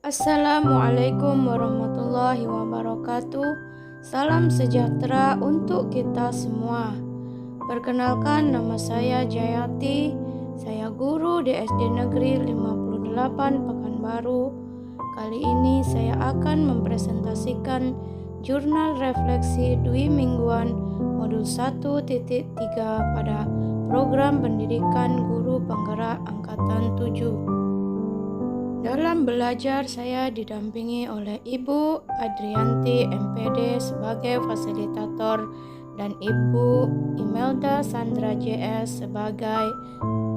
Assalamualaikum warahmatullahi wabarakatuh. Salam sejahtera untuk kita semua. Perkenalkan, nama saya Jayati. Saya guru di SD Negeri 58 Pekanbaru. Kali ini saya akan mempresentasikan jurnal refleksi dwi mingguan modul 1.3 pada program pendidikan guru penggerak angkatan 7. Dalam belajar, saya didampingi oleh Ibu Adrianti MPD sebagai fasilitator dan Ibu Imelda Sandra JS sebagai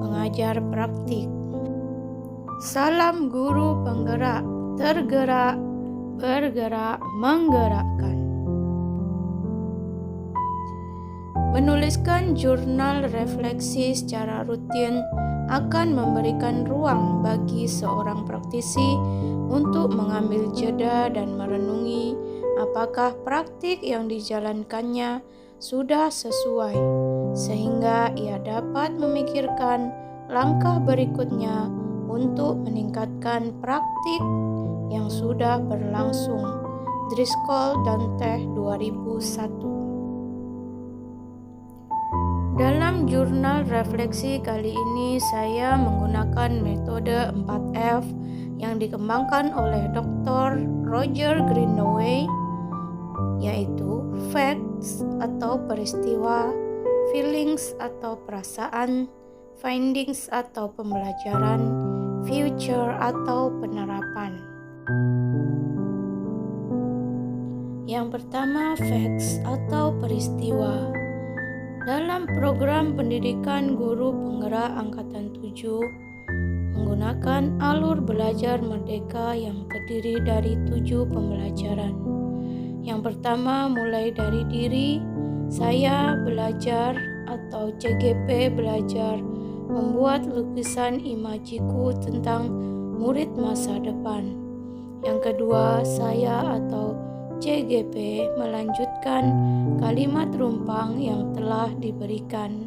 pengajar praktik. Salam guru penggerak, tergerak, bergerak, menggerakkan. Menuliskan jurnal refleksi secara rutin akan memberikan ruang bagi seorang praktisi untuk mengambil jeda dan merenungi apakah praktik yang dijalankannya sudah sesuai, sehingga ia dapat memikirkan langkah berikutnya untuk meningkatkan praktik yang sudah berlangsung. Driscoll dan Teh 2001. Dalam jurnal refleksi kali ini saya menggunakan metode 4F yang dikembangkan oleh Dr. Roger Greenaway, yaitu facts atau peristiwa, feelings atau perasaan, findings atau pembelajaran, future atau penerapan. Yang pertama, facts atau peristiwa. Dalam program pendidikan guru penggerak angkatan 7 menggunakan alur belajar merdeka yang terdiri dari 7 pembelajaran. Yang pertama, mulai dari diri, saya belajar atau CGP belajar membuat lukisan imajiku tentang murid masa depan. Yang kedua, saya atau CGP melanjutkan kalimat rumpang yang telah diberikan.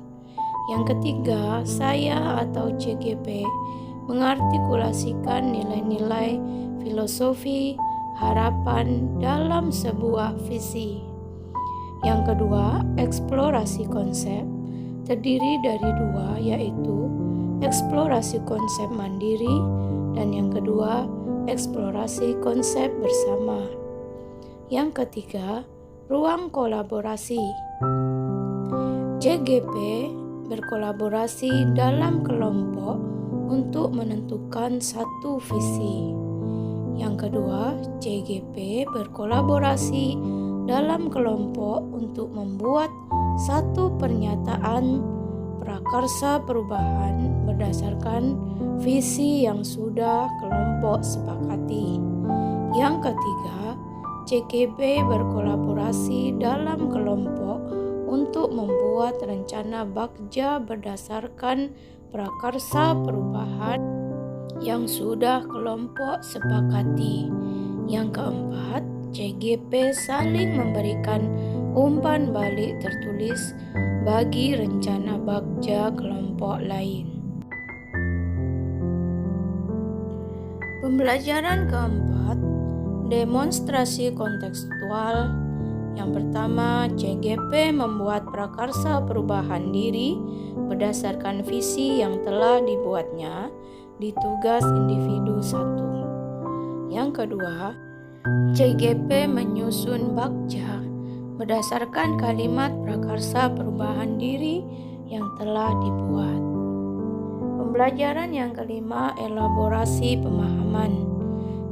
Yang ketiga, saya atau CGP mengartikulasikan nilai-nilai filosofi harapan dalam sebuah visi. Yang kedua, eksplorasi konsep terdiri dari 2, yaitu eksplorasi konsep mandiri dan yang kedua, eksplorasi konsep bersama. Yang ketiga, ruang kolaborasi. CGP berkolaborasi dalam kelompok untuk menentukan satu visi. Yang kedua, CGP berkolaborasi dalam kelompok untuk membuat satu pernyataan prakarsa perubahan berdasarkan visi yang sudah kelompok sepakati. Yang ketiga, CGP berkolaborasi dalam kelompok untuk membuat rencana bagja berdasarkan prakarsa perubahan yang sudah kelompok sepakati. Yang keempat, CGP saling memberikan umpan balik tertulis bagi rencana bagja kelompok lain. Pembelajaran keempat, demonstrasi kontekstual. Yang pertama, CGP membuat prakarsa perubahan diri berdasarkan visi yang telah dibuatnya di tugas individu 1. Yang kedua, CGP menyusun bagja berdasarkan kalimat prakarsa perubahan diri yang telah dibuat. Pembelajaran yang kelima, elaborasi pemahaman.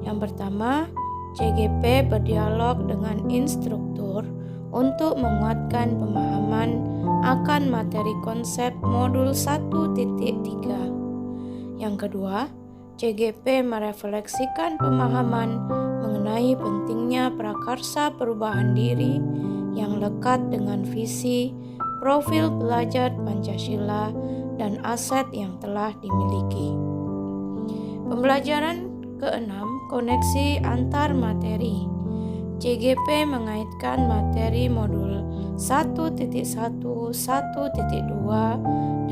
Yang pertama, CGP berdialog dengan instruktur untuk menguatkan pemahaman akan materi konsep modul 1.3. Yang kedua, CGP merefleksikan pemahaman mengenai pentingnya prakarsa perubahan diri yang lekat dengan visi, profil pelajar Pancasila, dan aset yang telah dimiliki. Pembelajaran keenam, koneksi antar materi. CGP mengaitkan materi modul 1.1, 1.2,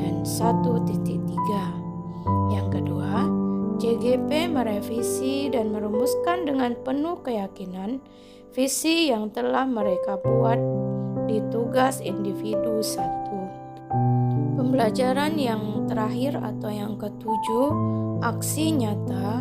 dan 1.3. Yang kedua, JGP merevisi dan merumuskan dengan penuh keyakinan visi yang telah mereka buat di tugas individu 1. Pembelajaran yang terakhir atau yang ketujuh, aksi nyata.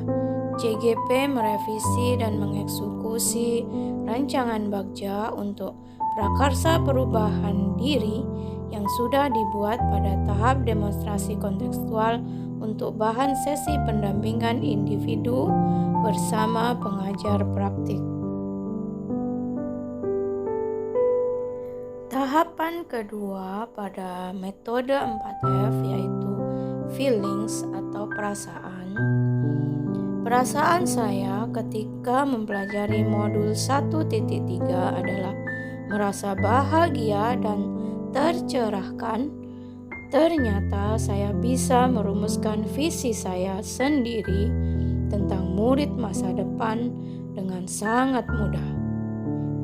JGP merevisi dan mengeksekusi rancangan Bagja untuk prakarsa perubahan diri yang sudah dibuat pada tahap demonstrasi kontekstual untuk bahan sesi pendampingan individu bersama pengajar praktik. Tahapan kedua pada metode 4F yaitu feelings atau perasaan. Perasaan saya ketika mempelajari modul 1.3 adalah merasa bahagia dan tercerahkan. Ternyata saya bisa merumuskan visi saya sendiri tentang murid masa depan dengan sangat mudah.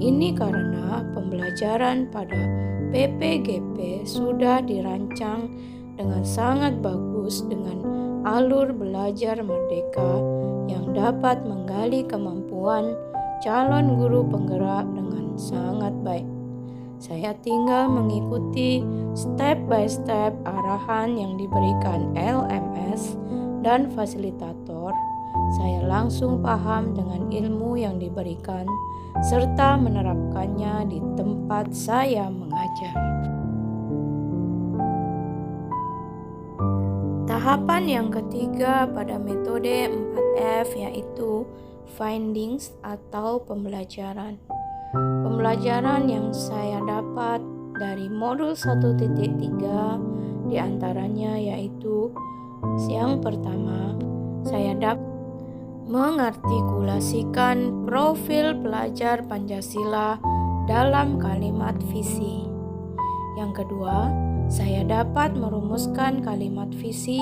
Ini karena pembelajaran pada PPGP sudah dirancang dengan sangat bagus dengan alur belajar merdeka yang dapat menggali kemampuan calon guru penggerak dengan sangat baik. Saya tinggal mengikuti step by step arahan yang diberikan LMS dan fasilitator. Saya langsung paham dengan ilmu yang diberikan serta menerapkannya di tempat saya mengajar. Tahapan yang ketiga pada metode 4F yaitu findings atau pembelajaran. Pembelajaran yang saya dapat dari modul 1.3 diantaranya yaitu yang pertama, saya dapat mengartikulasikan profil pelajar Pancasila dalam kalimat visi. Yang kedua, saya dapat merumuskan kalimat visi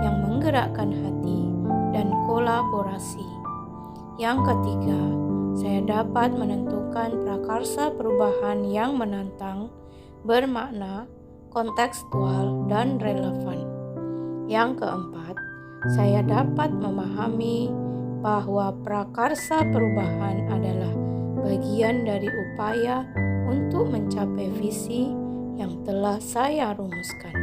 yang menggerakkan hati dan kolaborasi. Yang ketiga, saya dapat menentukan prakarsa perubahan yang menantang, bermakna, kontekstual, dan relevan. Yang keempat, saya dapat memahami bahwa prakarsa perubahan adalah bagian dari upaya untuk mencapai visi yang telah saya rumuskan.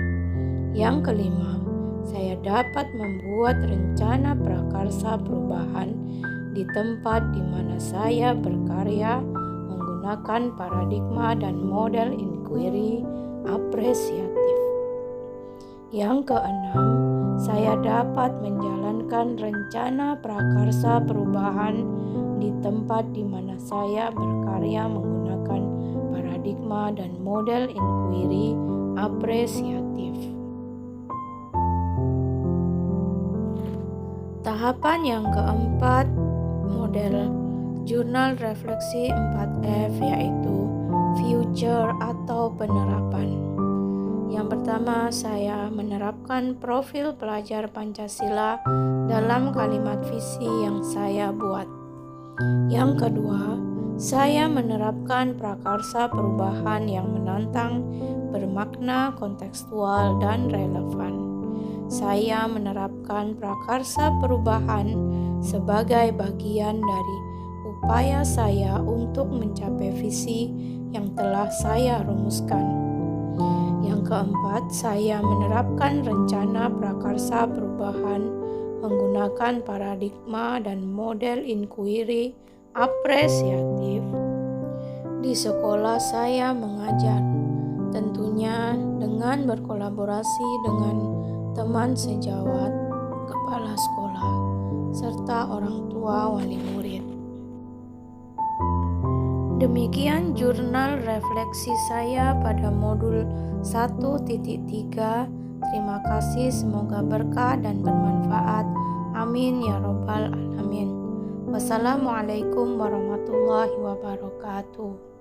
Yang kelima, saya dapat membuat rencana prakarsa perubahan di tempat di mana saya berkarya menggunakan paradigma dan model inquiry apresiatif. Yang keenam, saya dapat menjalankan rencana prakarsa perubahan di tempat di mana saya berkarya menggunakan paradigma dan model inquiry apresiatif. Tahapan yang keempat, model jurnal refleksi 4F yaitu future atau penerapan. Yang pertama, saya menerapkan profil pelajar Pancasila dalam kalimat visi yang saya buat. Yang kedua, saya menerapkan prakarsa perubahan yang menantang, bermakna, kontekstual, dan relevan. Saya menerapkan prakarsa perubahan sebagai bagian dari upaya saya untuk mencapai visi yang telah saya rumuskan. Yang keempat, saya menerapkan rencana prakarsa perubahan menggunakan paradigma dan model inquiry apresiatif. Di sekolah saya mengajar, tentunya dengan berkolaborasi dengan teman sejawat, kepala sekolah, serta orang tua wali murid. Demikian jurnal refleksi saya pada modul 1.3. Terima kasih, semoga berkah dan bermanfaat. Amin ya robbal alamin. Wassalamualaikum warahmatullahi wabarakatuh.